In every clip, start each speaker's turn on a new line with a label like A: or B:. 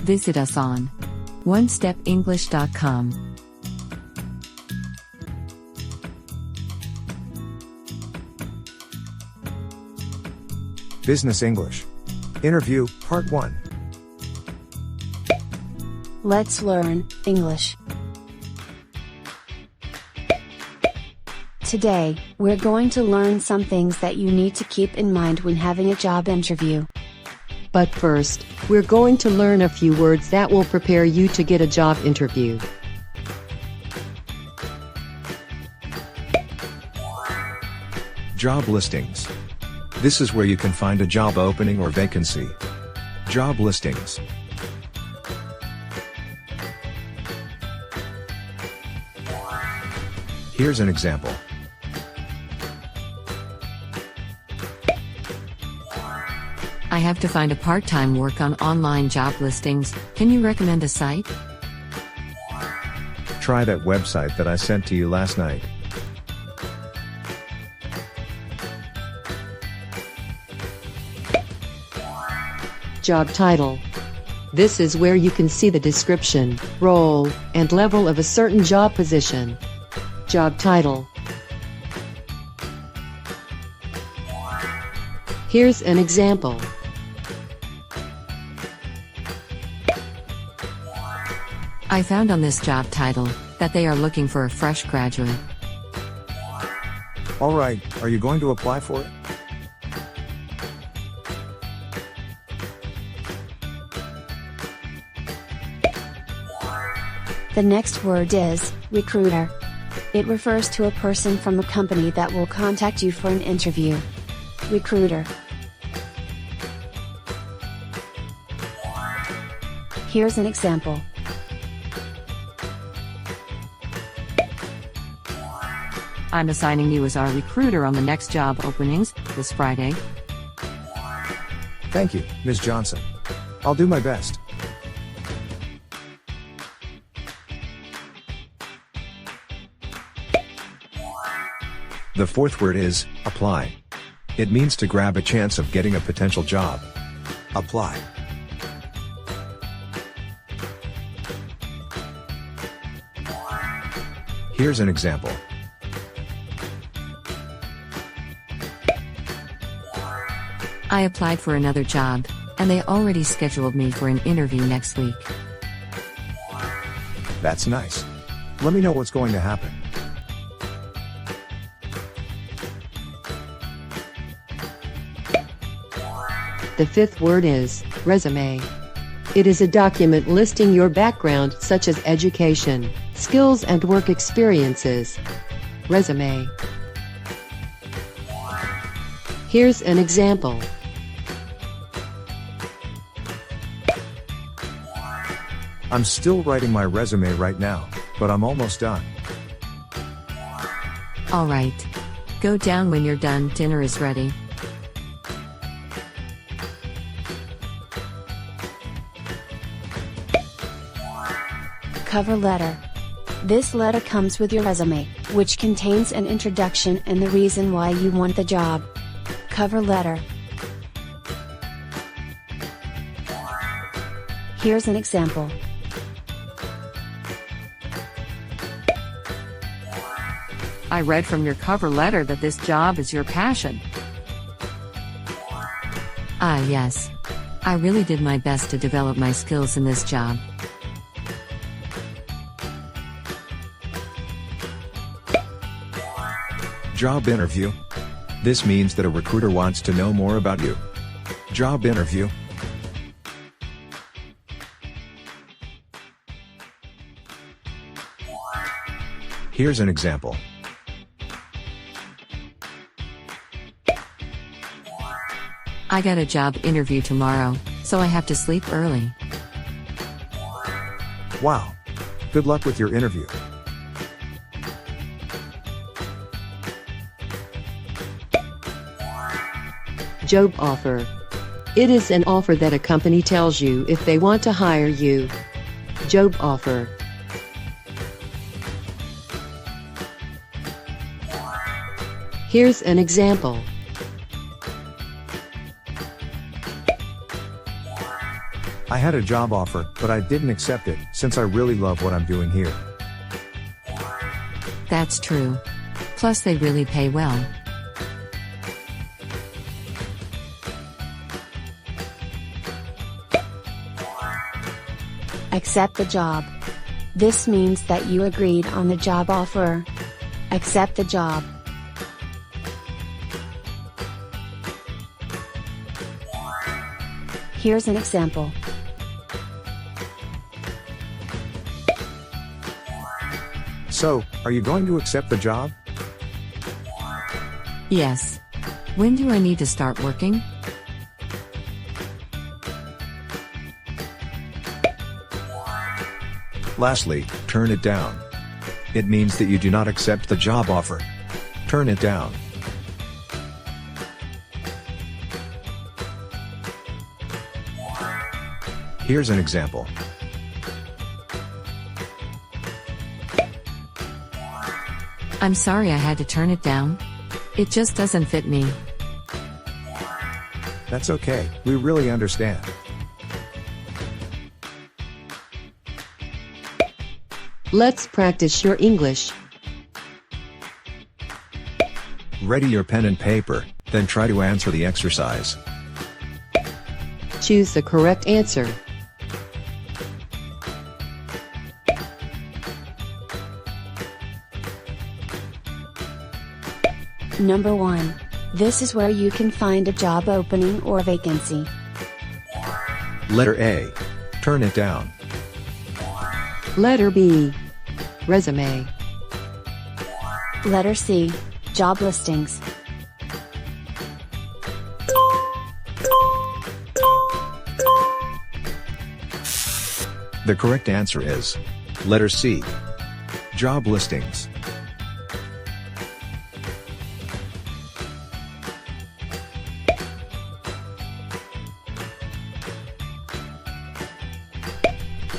A: Visit us on onestepenglish.com.
B: Business English. Interview, Part 1.
C: Let's learn English. Today, we're going to learn some things that you need to keep in mind when having a job interview.
D: But first, we're going to learn a few words that will prepare you to get a job interview.
B: Job listings. This is where you can find a job opening or vacancy. Job listings. Here's an example.
A: I have to find a part-time work on online job listings. Can you recommend a site?
B: Try that website that I sent to you last night.
D: Job title. This is where you can see the description, role, and level of a certain job position. Job title. Here's an example.
A: I found on this job title that they are looking for a fresh graduate.
B: Alright, are you going to apply for it?
C: The next word is recruiter. It refers to a person from a company that will contact you for an interview. Recruiter. Here's an example.
A: I'm assigning you as our recruiter on the next job openings this Friday.
B: Thank you, Ms. Johnson. I'll do my best. The fourth word is apply. It means to grab a chance of getting a potential job. Apply. Here's an example.
A: I applied for another job, and they already scheduled me for an interview next week.
B: That's nice. Let me know what's going to happen.
D: The fifth word is resume. It is a document listing your background such as education, skills and work experiences. Resume. Here's an example.
B: I'm still writing my resume right now, but I'm almost done.
A: All right. Go down when you're done, dinner is ready.
C: Cover letter. This letter comes with your resume, which contains an introduction and the reason why you want the job. Cover letter. Here's an example.
A: I read from your cover letter that this job is your passion. Ah, yes. I really did my best to develop my skills in this job.
B: Job interview. This means that a recruiter wants to know more about you. Job interview. Here's an example.
A: I got a job interview tomorrow, so I have to sleep early.
B: Wow. Good luck with your interview.
D: Job offer. It is an offer that a company tells you if they want to hire you. Job offer. Here's an example.
B: I had a job offer, but I didn't accept it since I really love what I'm doing here.
A: That's true. Plus, they really pay well.
C: Accept the job. This means that you agreed on the job offer. Accept the job. Here's an example.
B: So, are you going to accept the job?
A: Yes. When do I need to start working?
B: Lastly, turn it down. It means that you do not accept the job offer. Turn it down. Here's an example.
A: I'm sorry I had to turn it down. It just doesn't fit me.
B: That's okay, we really understand.
D: Let's practice your English.
B: Ready your pen and paper, then try to answer the exercise.
D: Choose the correct answer.
C: Number 1. This is where you can find a job opening or vacancy.
B: Letter A. Turn it down.
D: Letter B. Resume.
C: Letter C. Job listings.
B: The correct answer is letter C. Job listings.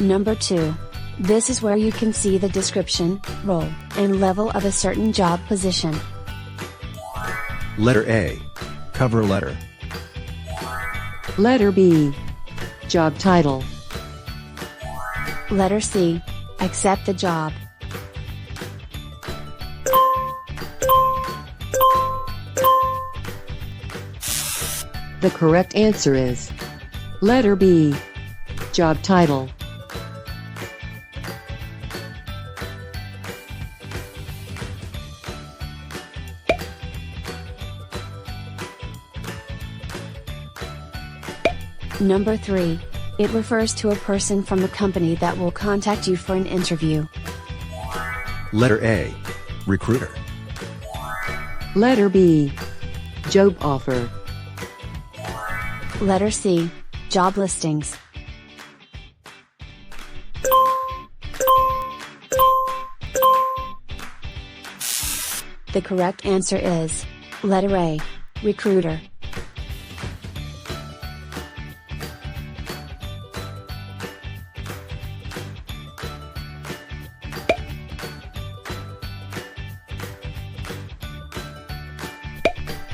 C: Number 2. This is where you can see the description, role, and level of a certain job position.
B: Letter A. Cover letter.
D: Letter B. Job title.
C: Letter C. Accept the job.
D: The correct answer is letter B. Job title.
C: Number 3. It refers to a person from the company that will contact you for an interview.
B: Letter A. Recruiter.
D: Letter B. Job offer.
C: Letter C. Job listings. The correct answer is letter A. Recruiter.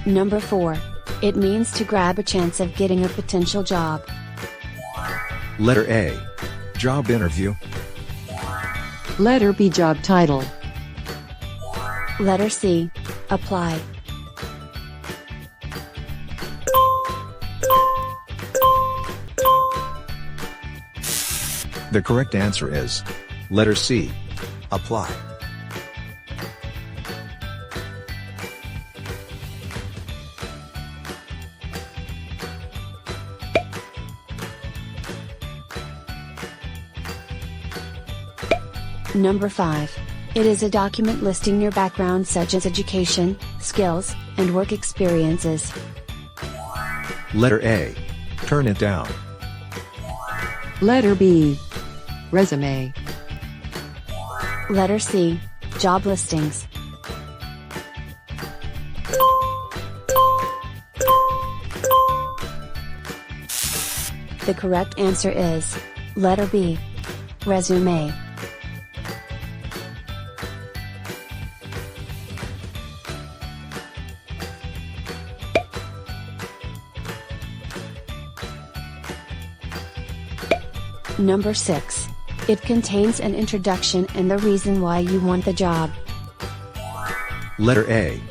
C: Number 4. It means to grab a chance of getting a potential job.
B: Letter A. Job interview.
D: Letter B. Job title.
C: Letter C. Apply.
B: The correct answer is letter C. Apply.
C: Number 5. It is a document listing your background such as education, skills, and work experiences.
B: Letter A. Turn it down.
D: Letter B. Resume.
C: Letter C. Job listings. The correct answer is letter B. Resume. Number 6. It contains an introduction and the reason why you want the job.
B: Letter A.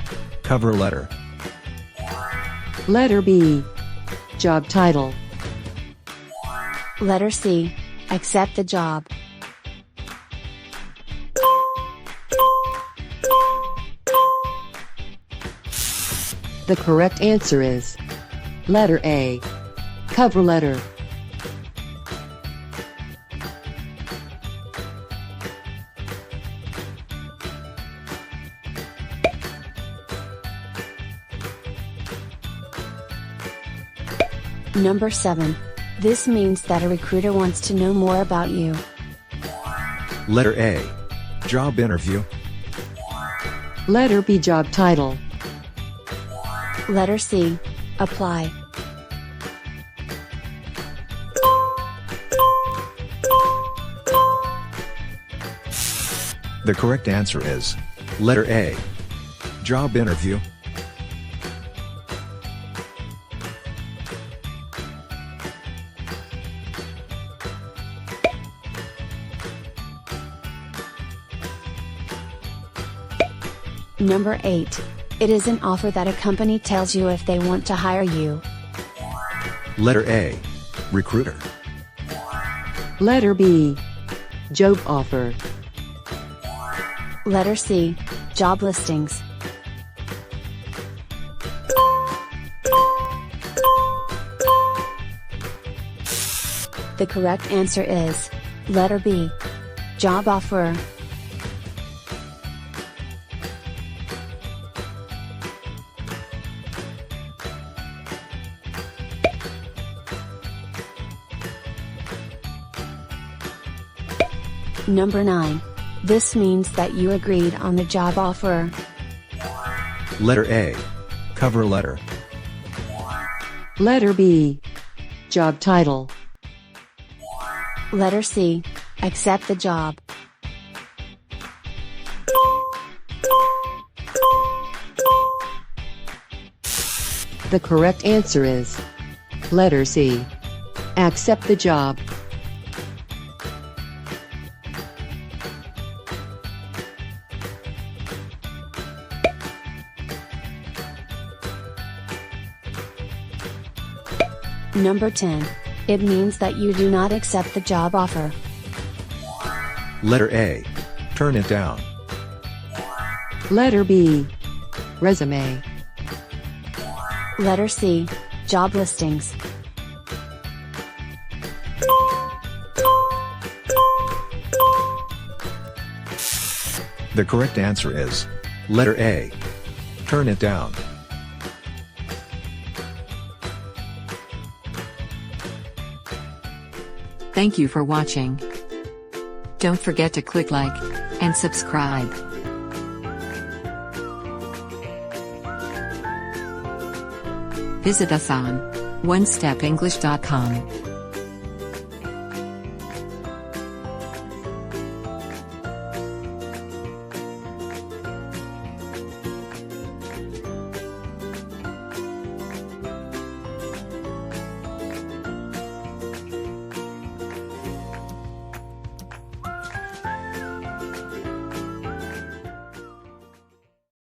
B: Cover letter.
D: Letter B. Job title.
C: Letter C. Accept the job.
D: The correct answer is letter A. Cover letter.
C: Number 7. This means that a recruiter wants to know more about you.
B: Letter A. Job interview.
D: Letter B. Job title.
C: Letter C. Apply.
B: The correct answer is letter A. Job interview.
C: Number 8. It is an offer that a company tells you if they want to hire you.
B: Letter A. Recruiter.
D: Letter B. Job offer.
C: Letter C. Job listings. The correct answer is letter B. Job offer. Number 9. This means that you agreed on the job offer.
B: Letter A. Cover letter.
D: Letter B. Job title.
C: Letter C. Accept the job.
D: The correct answer is letter C. Accept the job.
C: Number 10. It means that you do not accept the job offer.
B: Letter A. Turn it down.
D: Letter B. Resume.
C: Letter C. Job listings.
B: The correct answer is letter A. Turn it down.
A: Thank you for watching. Don't forget to click like and subscribe. Visit us on onestepenglish.com.